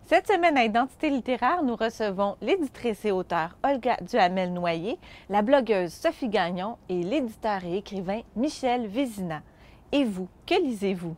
Cette semaine à Identité littéraire, nous recevons l'éditrice et auteure Olga Duhamel-Noyer, la blogueuse Sophie Gagnon et l'éditeur et écrivain Michel Vézina. Et vous, que lisez-vous?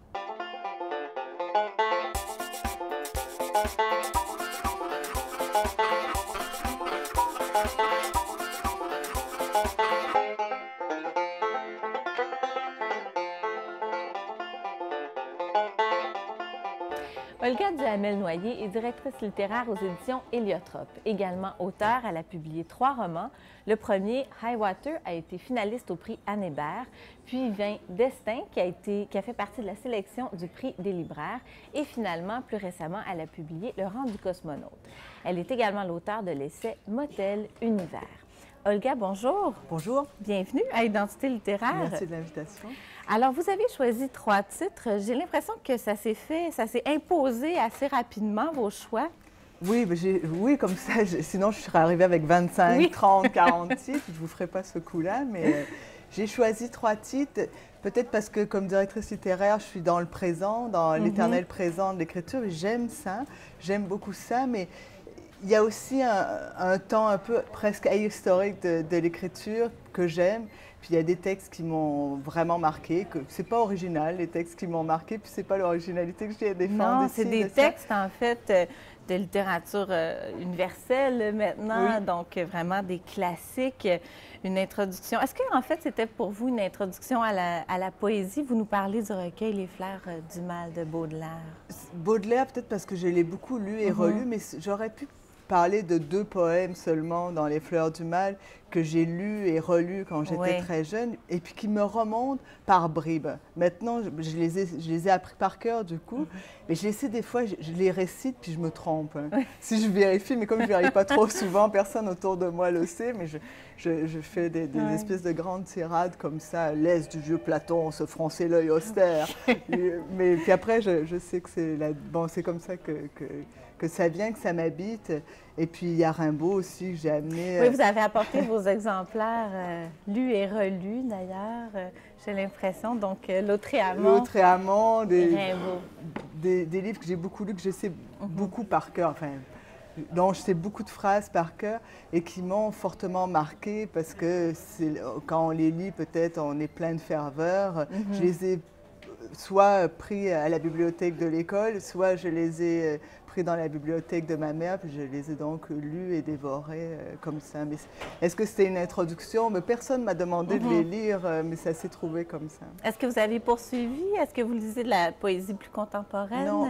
Olga Duhamel-Noyer est directrice littéraire aux éditions Héliotrope. Également auteure, elle a publié 3 romans. Le premier, Highwater, a été finaliste au prix Anne Hébert. Puis vient Destin, qui a fait partie de la sélection du prix des libraires. Et finalement, plus récemment, elle a publié Le rang du cosmonaute. Elle est également l'auteure de l'essai Motel Univers. Olga, bonjour. Bonjour. Bienvenue à Identité littéraire. Merci de l'invitation. Alors, vous avez choisi 3 titres. J'ai l'impression que ça s'est imposé assez rapidement, vos choix. Oui, oui, comme ça, sinon je serais arrivée avec 25, oui. 30, 40 titres. Je ne vous ferai pas ce coup-là, mais j'ai choisi 3 titres, peut-être parce que comme directrice littéraire, je suis dans le présent, dans l'éternel présent de l'écriture. J'aime ça, j'aime beaucoup ça, mais il y a aussi un temps un peu presque ahistorique de l'écriture que j'aime. Puis il y a des textes qui m'ont vraiment marqué, que c'est pas original, les textes qui m'ont marqué, puis c'est pas l'originalité que j'ai à défendre. Non, c'est des textes en fait de littérature universelle maintenant, oui. Donc vraiment des classiques, une introduction. Est-ce que en fait c'était pour vous une introduction à la poésie? Vous nous parlez du recueil Les fleurs du mal de Baudelaire. Baudelaire, peut-être parce que je l'ai beaucoup lu et relu, mais j'aurais pu parler de 2 poèmes seulement dans Les fleurs du mal que j'ai lus et relus quand j'étais très jeune et puis qui me remontent par bribes. Maintenant, je les ai appris par cœur du coup, mais j'essaie des fois, je les récite puis je me trompe. Si je vérifie, mais comme je ne vérifie pas trop souvent, personne autour de moi le sait, mais je fais des espèces de grandes tirades comme ça, l'aise du vieux Platon, se froncer l'œil austère. Mais puis après, je sais que c'est comme ça que ça vient, que ça m'habite. Et puis, il y a Rimbaud aussi que j'ai amené. Oui, vous avez apporté vos exemplaires lus et relus, d'ailleurs, j'ai l'impression. Donc, L'autre et Amont. L'autre et Amont, Rimbaud. Des livres que j'ai beaucoup lus, que je sais beaucoup par cœur, enfin, dont je sais beaucoup de phrases par cœur et qui m'ont fortement marqué parce que quand on les lit, peut-être, on est plein de ferveur. Je les ai soit pris à la bibliothèque de l'école, soit je les ai pris dans la bibliothèque de ma mère, puis je les ai donc lus et dévorés comme ça. Mais est-ce que c'était une introduction? Mais personne ne m'a demandé de les lire, mais ça s'est trouvé comme ça. Est-ce que vous avez poursuivi? Est-ce que vous lisez de la poésie plus contemporaine? Non,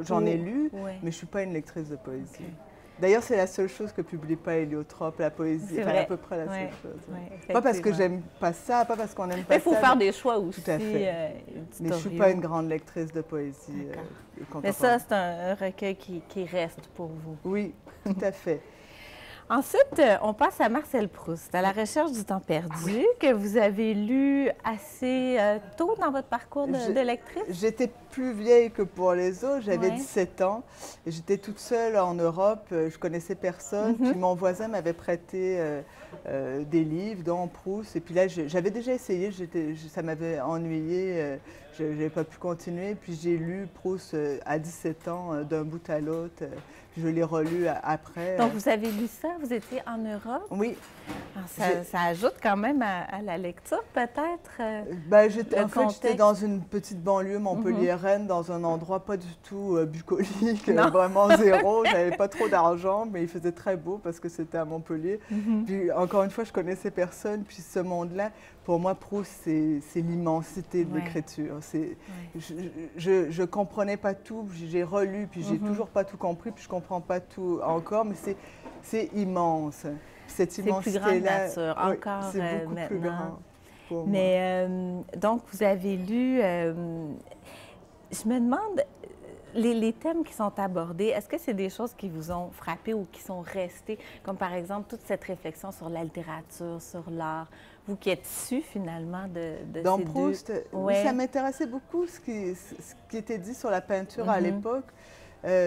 j'en ai lu, mais je ne suis pas une lectrice de poésie. Okay. D'ailleurs, c'est la seule chose que ne publie pas Héliotrope, la poésie. Enfin, à peu près la seule chose. Ouais. Pas parce que j'aime pas ça, pas parce qu'on n'aime pas ça. Il faut faire des choix aussi. Tout à fait. Mais je ne suis pas une grande lectrice de poésie contemporaine. Mais ça, c'est un recueil qui reste pour vous. Oui, tout à fait. Ensuite, on passe à Marcel Proust, à la recherche du temps perdu, que vous avez lu assez tôt dans votre parcours de lectrice. J'étais plus vieille que pour les autres, j'avais 17 ans. J'étais toute seule en Europe, je connaissais personne. Puis mon voisin m'avait prêté des livres, dont Proust. Et puis là, j'avais déjà essayé, ça m'avait ennuyée, je n'avais pas pu continuer. Puis j'ai lu Proust à 17 ans, d'un bout à l'autre. Je l'ai relu après. Donc, vous avez lu ça? Vous étiez en Europe? Oui. Alors, ça ajoute quand même à la lecture, peut-être? En fait, j'étais dans une petite banlieue montpelliéraine, dans un endroit pas du tout bucolique, vraiment zéro. J'avais pas trop d'argent, mais il faisait très beau parce que c'était à Montpellier. Puis, encore une fois, je connaissais personne. Puis, ce monde-là, pour moi, Proust, c'est l'immensité de l'écriture. Je ne comprenais pas tout, j'ai relu, puis j'ai toujours pas tout compris, puis je ne comprends pas tout encore, mais c'est immense. Cette immensité-là, c'est plus grande nature, encore c'est beaucoup maintenant. Plus grand pour mais donc, vous avez lu, je me demande, les thèmes qui sont abordés, est-ce que c'est des choses qui vous ont frappé ou qui sont restées, comme par exemple toute cette réflexion sur la littérature, sur l'art, vous qui êtes issu finalement de Dans ces Proust, oui, ça m'intéressait beaucoup ce qui était dit sur la peinture à l'époque,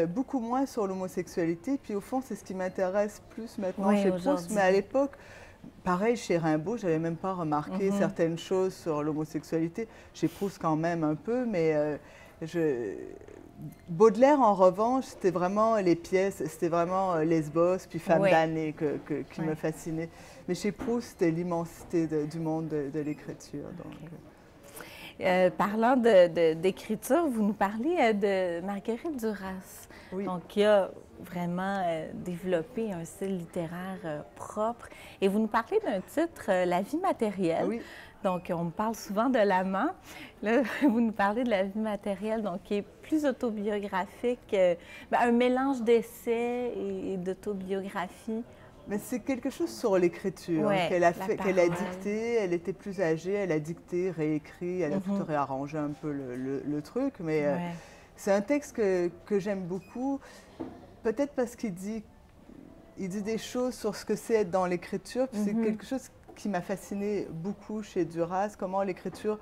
beaucoup moins sur l'homosexualité, puis au fond c'est ce qui m'intéresse plus maintenant chez Proust, mais à l'époque, pareil chez Rimbaud, je n'avais même pas remarqué certaines choses sur l'homosexualité, chez Proust quand même un peu, mais Baudelaire, en revanche, c'était vraiment les pièces, c'était vraiment Lesbos, puis Femme damnée qui me fascinait. Mais chez Proust, c'était l'immensité du monde de l'écriture. Parlant d'écriture, vous nous parlez de Marguerite Duras, donc qui a vraiment développé un style littéraire propre. Et vous nous parlez d'un titre, La vie matérielle. Oui. Donc, on me parle souvent de l'amant. Là, vous nous parlez de la vie matérielle, donc qui est plus autobiographique, un mélange d'essais et d'autobiographie. Mais c'est quelque chose sur l'écriture qu'elle a dicté. Elle était plus âgée, elle a dicté, réécrit, elle a tout réarrangé un peu le truc. Mais c'est un texte que j'aime beaucoup, peut-être parce qu'il dit des choses sur ce que c'est être dans l'écriture. C'est quelque chose qui m'a fasciné beaucoup chez Duras, comment l'écriture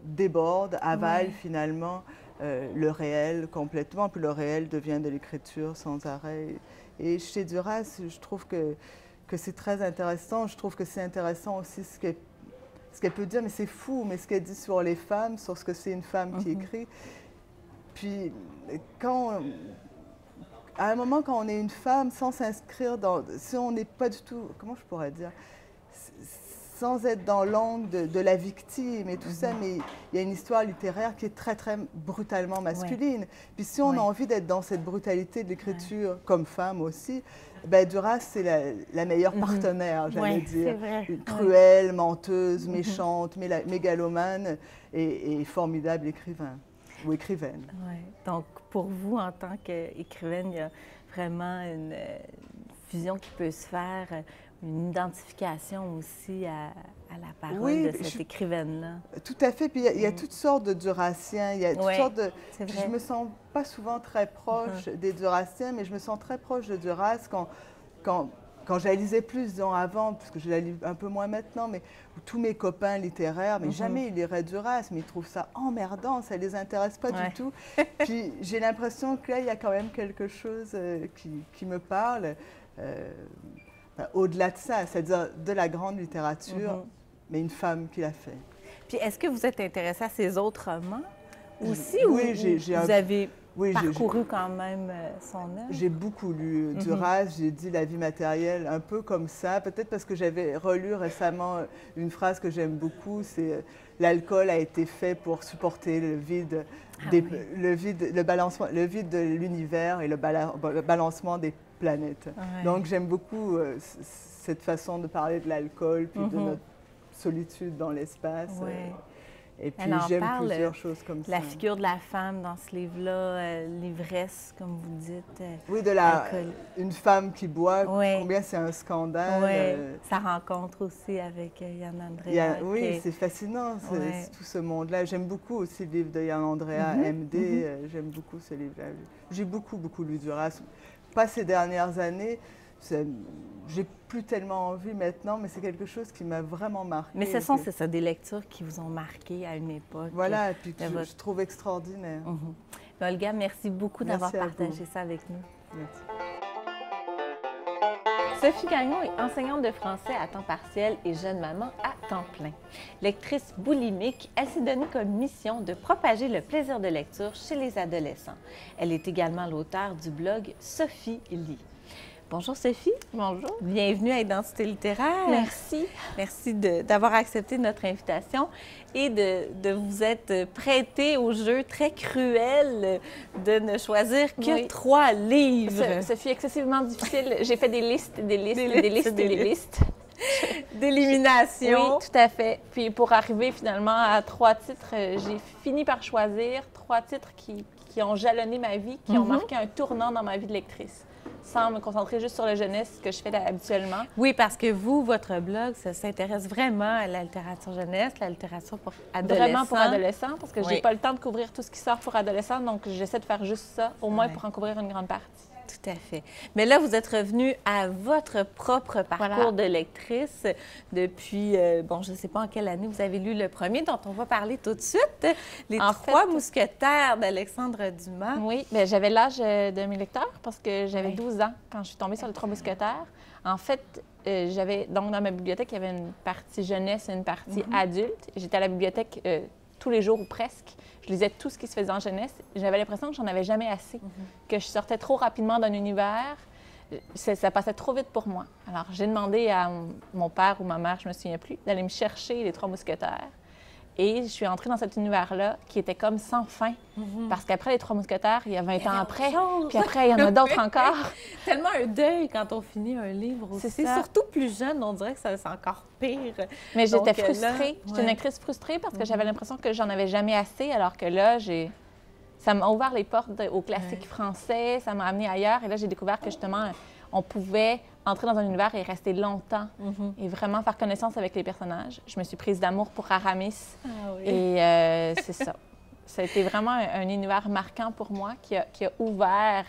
déborde, avale finalement le réel complètement, puis le réel devient de l'écriture sans arrêt. Et chez Duras, je trouve que c'est très intéressant. Je trouve que c'est intéressant aussi ce qu'elle peut dire, mais c'est fou, mais ce qu'elle dit sur les femmes, sur ce que c'est une femme qui écrit. Puis, à un moment, quand on est une femme, sans s'inscrire dans... Si on n'est pas du tout... Comment je pourrais dire? Sans être dans l'angle de la victime et tout ça, mais il y a une histoire littéraire qui est très, très brutalement masculine. Puis si on a envie d'être dans cette brutalité de l'écriture, comme femme aussi, ben Duras, c'est la meilleure partenaire, j'allais dire. Cruelle, menteuse, méchante, mégalomane et formidable écrivain ou écrivaine. Donc, pour vous, en tant qu'écrivaine, il y a vraiment une fusion qui peut se faire, une identification aussi à la parole de cette écrivaine-là. Tout à fait. Puis il y a toutes sortes de Durassiens. Il y a toutes sortes de... Je me sens pas souvent très proche des Durassiens, mais je me sens très proche de Duras quand je la lisais plus, disons, avant, parce que je la lis un peu moins maintenant, mais tous mes copains littéraires, mais jamais ils liraient Duras, mais ils trouvent ça emmerdant, ça ne les intéresse pas du tout. Puis j'ai l'impression que là, il y a quand même quelque chose qui me parle. Au-delà de ça, c'est-à-dire de la grande littérature, mais une femme qui l'a fait. Puis est-ce que vous êtes intéressée à ces autres romans aussi? Oui, vous avez parcouru quand même son œuvre? J'ai beaucoup lu Duras, j'ai dit La vie matérielle, un peu comme ça. Peut-être parce que j'avais relu récemment une phrase que j'aime beaucoup, c'est « L'alcool a été fait pour supporter le vide, le vide de l'univers et le balancement des planètes. » Donc j'aime beaucoup cette façon de parler de l'alcool, puis de notre solitude dans l'espace. Et puis j'aime plusieurs choses comme ça. La figure de la femme dans ce livre-là, l'ivresse, comme vous dites. Oui, une femme qui boit, combien c'est un scandale. Sa rencontre aussi avec Yann Andrea. Oui, c'est fascinant, tout ce monde-là. J'aime beaucoup aussi le livre de Yann Andrea, MD. J'aime beaucoup ce livre-là. J'ai beaucoup, beaucoup lu Duras. Pas ces dernières années. J'ai plus tellement envie maintenant, mais c'est quelque chose qui m'a vraiment marqué. Mais c'est ça, des lectures qui vous ont marqué à une époque. Voilà, et puis je trouve extraordinaire. Olga, merci beaucoup d'avoir partagé ça avec nous. Merci. Sophie Gagnon est enseignante de français à temps partiel et jeune maman à temps plein. Lectrice boulimique, elle s'est donnée comme mission de propager le plaisir de lecture chez les adolescents. Elle est également l'auteure du blog Sophie lit. Bonjour Sophie. Bonjour. Bienvenue à Identité littéraire. Merci. Merci d'avoir accepté notre invitation et de vous être prêtée au jeu très cruel de ne choisir que 3 livres. Sophie, excessivement difficile. J'ai fait des listes, des listes. D'élimination. Oui, tout à fait. Puis pour arriver finalement à 3 titres, j'ai fini par choisir 3 titres qui ont jalonné ma vie, qui ont marqué un tournant dans ma vie de lectrice, sans me concentrer juste sur la jeunesse, ce que je fais habituellement. Oui, parce que vous, votre blog, ça s'intéresse vraiment à la littérature jeunesse, la littérature pour adolescents. Vraiment pour adolescents, parce que j'ai pas le temps de couvrir tout ce qui sort pour adolescents, donc j'essaie de faire juste ça, au moins pour en couvrir une grande partie. Tout à fait. Mais là, vous êtes revenue à votre propre parcours de lectrice depuis, je ne sais pas en quelle année vous avez lu le premier, dont on va parler tout de suite, Les Trois Mousquetaires d'Alexandre Dumas. Oui, bien, j'avais l'âge de mes lecteurs parce que j'avais 12 ans quand je suis tombée sur Les Trois Mousquetaires. En fait, donc dans ma bibliothèque, il y avait une partie jeunesse et une partie adulte. J'étais à la bibliothèque tous les jours ou presque. Je lisais tout ce qui se faisait en jeunesse. J'avais l'impression que j'en avais jamais assez, que je sortais trop rapidement d'un univers. Ça passait trop vite pour moi. Alors, j'ai demandé à mon père ou ma mère, je me souviens plus, d'aller me chercher les Trois Mousquetaires. Et je suis entrée dans cet univers-là qui était comme sans fin. Parce qu'après les Trois Mousquetaires, il y a 20 ans après, puis après, il y en a d'autres encore. Tellement un deuil quand on finit un livre aussi. C'est surtout plus jeune, on dirait que c'est encore pire. Mais j'étais frustrée. J'étais une lectrice frustrée parce que j'avais l'impression que j'en avais jamais assez, alors que là, ça m'a ouvert les portes aux classiques français, ça m'a amenée ailleurs. Et là, j'ai découvert que justement, on pouvait entrer dans un univers et rester longtemps et vraiment faire connaissance avec les personnages. Je me suis prise d'amour pour Aramis. Ah oui. Et c'est ça. Ça a été vraiment un univers marquant pour moi qui a ouvert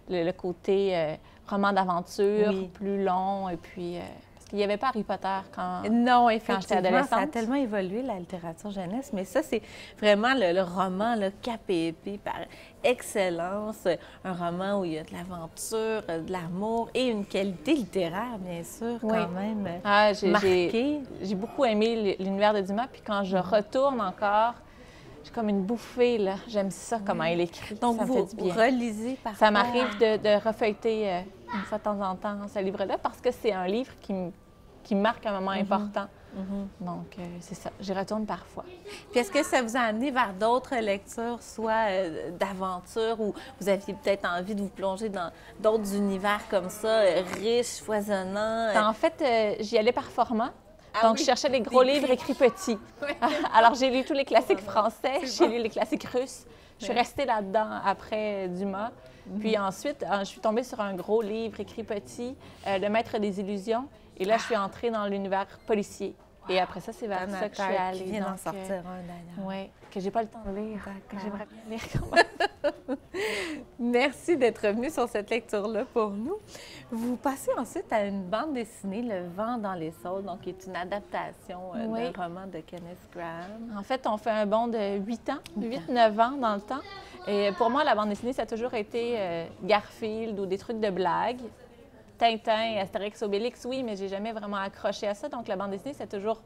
le côté roman d'aventure plus long. Et puis, parce qu'il n'y avait pas Harry Potter quand j'étais adolescente. Ça a tellement évolué, la littérature jeunesse. Mais ça, c'est vraiment le roman cap et épée par excellence. Un roman où il y a de l'aventure, de l'amour et une qualité littéraire, bien sûr, quand même marquée. J'ai beaucoup aimé l'univers de Dumas. Puis quand je retourne encore, j'ai comme une bouffée, là. J'aime ça, comment il écrit. Donc, ça me fait du bien. Relisez parfois. Ça m'arrive de refeuilleter une fois de temps en temps ce livre-là parce que c'est un livre qui marque un moment important. Donc, c'est ça. J'y retourne parfois. Puis est-ce que ça vous a amené vers d'autres lectures, soit d'aventure, ou vous aviez peut-être envie de vous plonger dans d'autres univers comme ça, riches, foisonnants? En fait, j'y allais par format. Donc, je cherchais les gros livres écrits petits. Alors, j'ai lu tous les classiques français, j'ai lu les classiques russes. Je suis restée là-dedans après Dumas. Puis ensuite, je suis tombée sur un gros livre écrit petit, Le Maître des illusions. Et là, je suis entrée dans l'univers policier. Et après ça, c'est vers ça que je suis allée. Qui vient d'en sortir un, d'ailleurs. Oui, que j'ai pas le temps de lire, que j'aimerais bien lire quand même. Merci d'être venu sur cette lecture-là pour nous. Vous passez ensuite à une bande dessinée, Le Vent dans les saules, donc qui est une adaptation d'un roman de Kenneth Grahame. En fait, on fait un bond de 8 ans, 8-9 ans dans le temps. Et pour moi, la bande dessinée, ça a toujours été Garfield ou des trucs de blagues. Tintin, Astérix, Obélix, oui, mais j'ai jamais vraiment accroché à ça. Donc, la bande dessinée, c'est toujours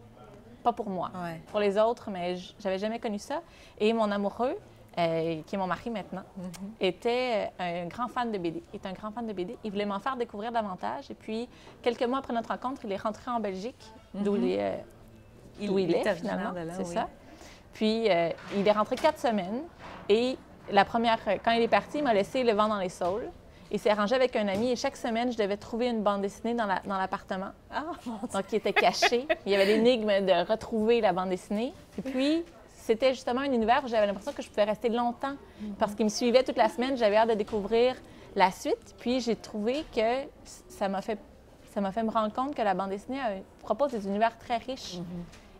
pas pour moi. Pour les autres, mais j'avais jamais connu ça. Et mon amoureux, qui est mon mari maintenant, était un grand fan de BD. Il est un grand fan de BD. Il voulait m'en faire découvrir davantage. Et puis, quelques mois après notre rencontre, il est rentré en Belgique, d'où il est finalement. C'est ça. Puis, il est rentré 4 semaines. Et quand il est parti, il m'a laissé Le Vent dans les saules. Il s'est arrangé avec un ami et chaque semaine, je devais trouver une bande dessinée dans l'appartement. Donc, qui était cachée. Il y avait l'énigme de retrouver la bande dessinée. Et puis, c'était justement un univers où j'avais l'impression que je pouvais rester longtemps parce qu'il me suivait toute la semaine. J'avais hâte de découvrir la suite. Puis, j'ai trouvé que ça m'a fait me rendre compte que la bande dessinée propose des univers très riches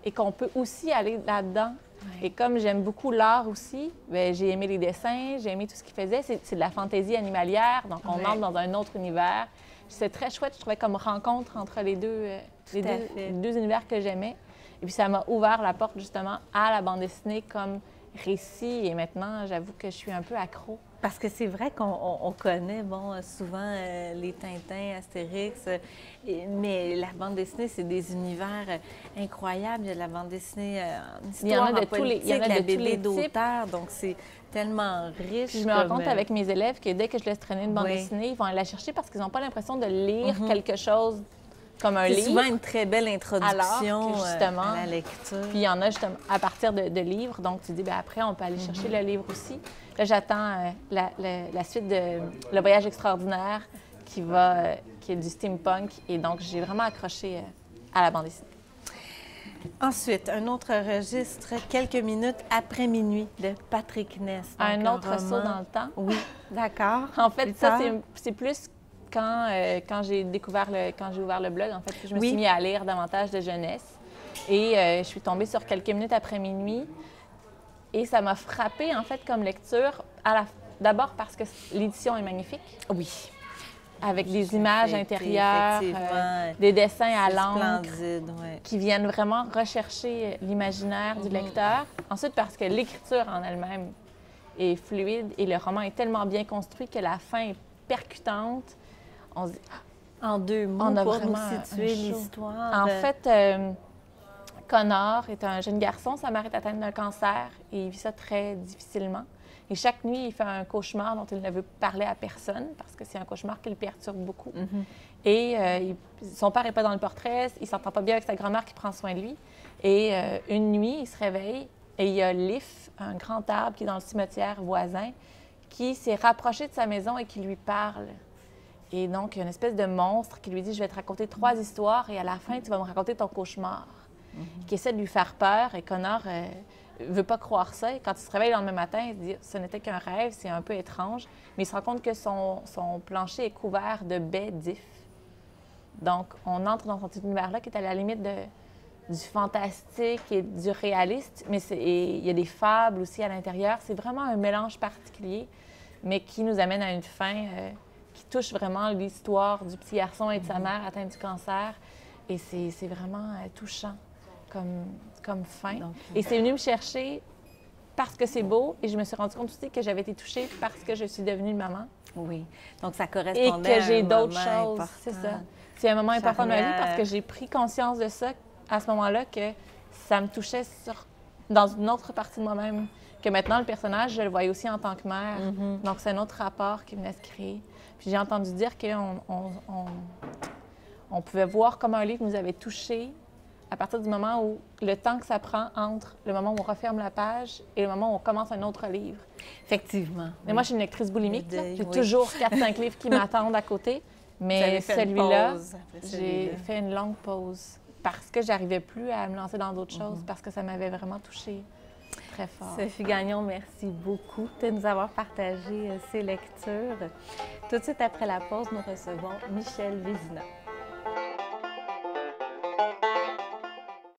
et qu'on peut aussi aller là-dedans. Et comme j'aime beaucoup l'art aussi, bien, j'ai aimé les dessins, j'ai aimé tout ce qu'il faisait. C'est de la fantaisie animalière, donc on entre dans un autre univers. C'est très chouette, je trouvais, comme rencontre entre les deux univers que j'aimais. Et puis ça m'a ouvert la porte justement à la bande dessinée comme récit. Et maintenant, j'avoue que je suis un peu accro. Parce que c'est vrai qu'on connaît, souvent les Tintins, Astérix, mais la bande dessinée, c'est des univers incroyables. Il y a de la bande dessinée en histoire, il y en a de politique, il y en a de tous les d'auteurs, donc c'est tellement riche. Puis je me rends compte avec mes élèves que dès que je laisse traîner une bande dessinée, ils vont aller la chercher parce qu'ils n'ont pas l'impression de lire quelque chose comme un livre. C'est souvent une très belle introduction justement, à la lecture. Puis il y en a justement à partir de livres. Donc, tu dis, bien, après, on peut aller chercher le livre aussi. Là, j'attends la suite de Le Voyage extraordinaire qui est du steampunk. Et donc, j'ai vraiment accroché à la bande dessinée. Ensuite, un autre registre, Quelques minutes après minuit, de Patrick Ness. Un autre saut dans le temps. Oui, d'accord. En fait, ça, c'est plus quand j'ai ouvert le blog, en fait, je me suis mis à lire davantage de jeunesse. Et je suis tombée sur Quelques minutes après minuit. Et ça m'a frappée, en fait, comme lecture, d'abord parce que l'édition est magnifique. Oui. Avec des images intérieures, des dessins à l'encre qui viennent vraiment rechercher l'imaginaire du lecteur. Ensuite, parce que l'écriture en elle-même est fluide et le roman est tellement bien construit que la fin est percutante. On se dit, en 2 mots, on a pour vraiment nous situer l'histoire. En fait, Connor est un jeune garçon, sa mère est atteinte d'un cancer et il vit ça très difficilement. Et chaque nuit, il fait un cauchemar dont il ne veut parler à personne parce que c'est un cauchemar qui le perturbe beaucoup. Et son père n'est pas dans le portrait, il ne s'entend pas bien avec sa grand-mère qui prend soin de lui. Et une nuit, il se réveille et il y a Leaf, un grand arbre qui est dans le cimetière voisin, qui s'est rapproché de sa maison et qui lui parle. Et donc, il y a une espèce de monstre qui lui dit « Je vais te raconter 3 histoires et à la fin, tu vas me raconter ton cauchemar. » Qui essaie de lui faire peur et Connor ne veut pas croire ça. Et quand il se réveille le lendemain matin, il se dit « Ce n'était qu'un rêve, c'est un peu étrange. » Mais il se rend compte que son plancher est couvert de baies d'ifs. Donc, on entre dans cet univers-là qui est à la limite du fantastique et du réaliste, mais il y a des fables aussi à l'intérieur. C'est vraiment un mélange particulier, mais qui nous amène à une fin qui touche vraiment l'histoire du petit garçon et de sa mère atteinte du cancer. Et c'est vraiment touchant comme fin. Donc, et c'est venu me chercher parce que c'est beau, et je me suis rendu compte aussi que j'avais été touchée parce que je suis devenue maman. Oui, donc ça correspondait et que j'ai à un d'autres moment choses, c'est ça. C'est un moment important de ma vie parce que j'ai pris conscience de ça à ce moment-là, que ça me touchait dans une autre partie de moi-même. Que maintenant, le personnage, je le voyais aussi en tant que mère. Donc, c'est un autre rapport qui venait se créer. Puis j'ai entendu dire qu'on pouvait voir comment un livre nous avait touchés à partir du moment où le temps que ça prend entre le moment où on referme la page et le moment où on commence un autre livre. Effectivement. Mais moi, je suis une lectrice boulimique. J'ai toujours 4-5 livres qui m'attendent à côté. Mais celui-là, j'ai fait une longue pause parce que j'arrivais plus à me lancer dans d'autres choses, parce que ça m'avait vraiment touchée très fort. Sophie Gagnon, merci beaucoup de nous avoir partagé ces lectures. Tout de suite après la pause, nous recevons Michel Vézina.